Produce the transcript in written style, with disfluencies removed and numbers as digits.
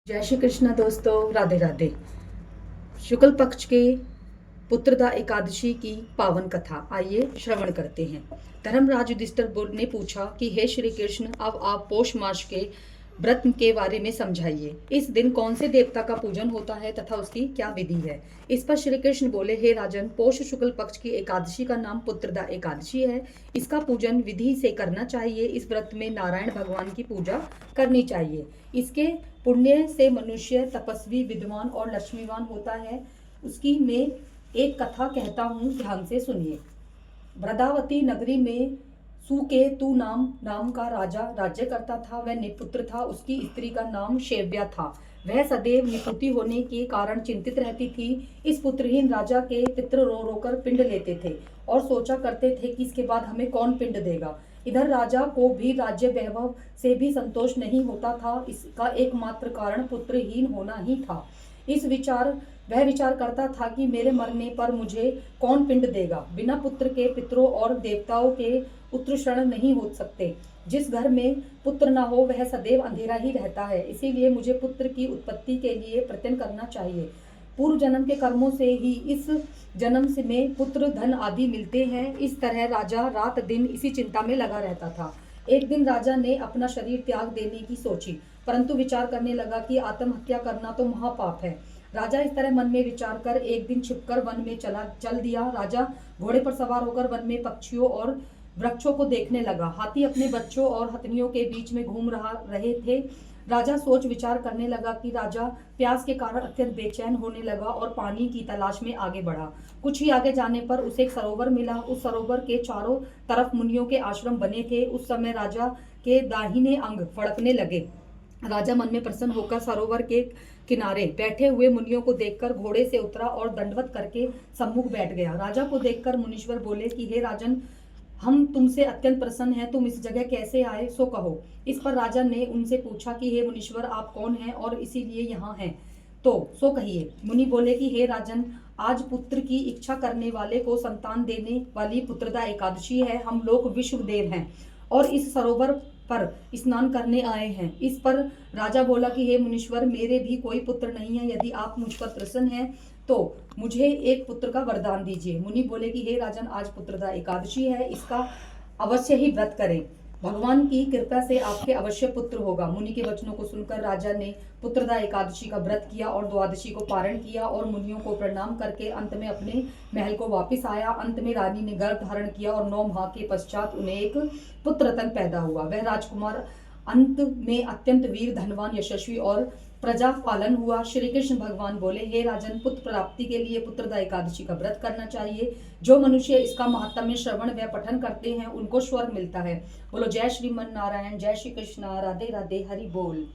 जय श्री कृष्ण दोस्तों, राधे राधे। शुक्ल पक्ष के पुत्रदा एकादशी की पावन कथा आइए श्रवण करते हैं। धर्मराज युधिष्ठिर ने पूछा कि हे श्री कृष्ण, अब आप पौष मास के व्रत के बारे में समझाइए। इस दिन कौन से देवता का पूजन होता है तथा उसकी क्या विधि है। इस पर श्री कृष्ण बोले, हे राजन, पौष शुक्ल पक्ष की एकादशी का नाम पुत्रदा एकादशी है। इसका पूजन विधि से करना चाहिए। इस व्रत में नारायण भगवान की पूजा करनी चाहिए। इसके पुण्य से मनुष्य तपस्वी, विद्वान और लक्ष्मीवान होता है। उसकी मैं एक कथा कहता हूँ, ध्यान से सुनिए। ब्रदावती नगरी में सुकेतु नाम का राजा राज्य करता था। वह निपुत्र था। उसकी स्त्री का नाम शेव्या था। वह सदैव निपुति होने के कारण चिंतित रहती थी। इस पुत्रहीन राजा के पितृ रो रोकर पिंड लेते थे और सोचा करते थे कि इसके बाद हमें कौन पिंड देगा। इधर राजा को भी राज्य वैभव से भी संतोष नहीं होता था। इसका एकमात्र कारण पुत्रहीन होना ही था। वह विचार करता था कि मेरे मरने पर मुझे कौन पिंड देगा। बिना पुत्र के पितरों और देवताओं के उत्तराषण नहीं हो सकते। जिस घर में पुत्र न हो वह सदैव अंधेरा ही रहता है। इसीलिए मुझे पुत्र की उत्पत्ति के लिए प्रयत्न करना चाहिए। पूर्व जन्म के कर्मों से ही इस जन्म से में पुत्र, धन आदि मिलते हैं। इस तरह राजा रात दिन इसी चिंता में लगा रहता था। एक दिन राजा ने अपना शरीर त्याग देने की सोची, परंतु विचार करने लगा कि आत्महत्या करना तो महापाप है। राजा इस तरह मन में विचार कर एक दिन छिपकर वन में चल दिया। राजा घोड़े पर सवार होकर वन में पक्षियों और वृक्षों को देखने लगा। हाथी अपने बच्चों और हथनियों के बीच में घूम रहे थे। राजा सोच विचार करने लगा कि राजा प्यास के कारण अत्यंत बेचैन होने लगा और पानी की तलाश में आगे बढ़ा। कुछ ही आगे जाने पर उसे एक सरोवर मिला। उस सरोवर के चारों तरफ मुनियों के आश्रम बने थे। उस समय राजा के दाहिने अंग फड़कने लगे। राजा मन में प्रसन्न होकर सरोवर के किनारे बैठे हुए मुनियों को देखकर घोड़े से उतरा और दंडवत करके सम्मुख बैठ गया। राजा को देखकर मुनीश्वर बोले कि हे राजन, हम तुमसे अत्यंत प्रसन्न हैं। तुम इस जगह कैसे आए, सो कहो। इस पर राजा ने उनसे पूछा कि हे मुनीश्वर, आप कौन हैं और इसीलिए यहाँ हैं, तो सो कहिए। मुनि बोले कि हे राजन, आज पुत्र की इच्छा करने वाले को संतान देने वाली पुत्रदा एकादशी है। हम लोग विश्वदेव हैं और इस सरोवर पर स्नान करने आए हैं। इस पर राजा बोला कि हे मुनीश्वर, मेरे भी कोई पुत्र नहीं है। यदि आप मुझ पर प्रसन्न हैं तो मुझे एक पुत्र का वरदान दीजिए। मुनि बोले कि हे राजन, आज पुत्रदा एकादशी है, इसका अवश्य ही व्रत करें। भगवान की कृपा से आपके अवश्य पुत्र होगा। मुनि के वचनों को सुनकर राजा ने पुत्रदा एकादशी का व्रत किया और द्वादशी को पारण किया और मुनियों को प्रणाम करके अंत में अपने महल को वापस आया। अंत में रानी ने गर्भ धारण किया और 9 माह के पश्चात उन्हें एक पुत्र रतन पैदा हुआ। वह राजकुमार अंत में अत्यंत वीर, धनवान, यशस्वी और प्रजा पालन हुआ। श्री कृष्ण भगवान बोले, हे राजन, पुत्र प्राप्ति के लिए पुत्रदा एकादशी का व्रत करना चाहिए। जो मनुष्य इसका महात्म्य श्रवण व पठन करते हैं उनको स्वर्ग मिलता है। बोलो जय श्रीमन नारायण, जय श्री कृष्ण, राधे राधे, हरि बोल।